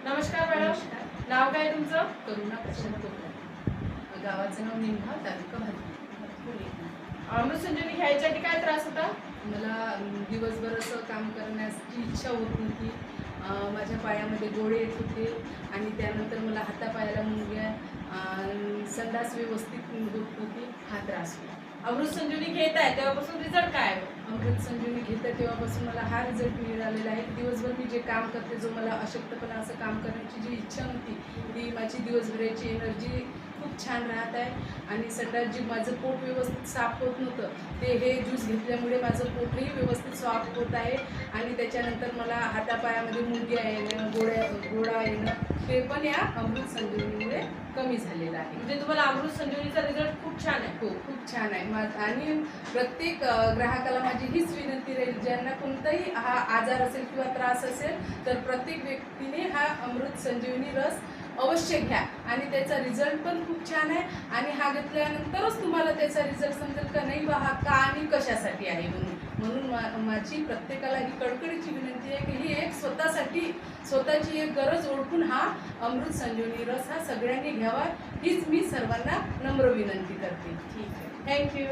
नमस्कार मॅडम. नाव काय तुमचं? करुणा प्रशांत कोकण. गावाचं नाव निंभा, तालुका भातकुली. अमृत संजीवनी घ्यायच्यासाठी काय त्रास होता? मला दिवसभर असं काम करण्याची इच्छा होत नव्हती. माझ्या पायामध्ये गोळे येत होते आणि त्यानंतर मला हातापायाला मुंग्या, संडास व्यवस्थित होत नव्हती, हा त्रास होता. अमृत संजीवनी घेत आहे तेव्हापासून रिझल्ट काय आहे? अमृत संजीवनी घेते तेव्हापासून मला हा रिझल्ट मिळालेला आहे. दिवसभर मी जे काम करते, जो मला अशक्तपणा असं काम करण्याची जी इच्छा नव्हती, ती माझी दिवसभराची एनर्जी खूप छान राहत आहे. आणि संडास जी माझं पोट व्यवस्थित साफ होत नव्हतं, ते हे ज्यूस घेतल्यामुळे माझं पोटही व्यवस्थित साफ होत आहे. आणि त्याच्यानंतर मला हातापायामध्ये मुंग्या येणं, गोळा येणं, ते पण या अमृत संजीवनीमुळे कमी झालेलं आहे. म्हणजे तुम्हाला अमृत संजीवनीचा रिझल्ट खूप छान आहे. हो, खूप छान आहे. आणि प्रत्येक ग्राहकाला माझी हीच विनंती राहील, ज्यांना कोणताही हा आजार असेल किंवा त्रास असेल, तर प्रत्येक व्यक्तीने हा अमृत संजीवनी रस अवश्य घ्या. आणि त्याचा रिझल्ट पण खूप छान आहे. आणि हा घेतल्यानंतरच तुम्हाला त्याचा रिझल्ट समजेल का नाही बा हा का आणि कशासाठी आहे म्हणून माझी प्रत्येकाला ही कळकळीची विनंती आहे की ही एक स्वतःची एक गरज ओळखून हा अमृत संजीवनी रस हा सगळ्यांनी घ्यावा, हीच मी सर्वांना नम्र विनंती करते. ठीक आहे, थँक्यू.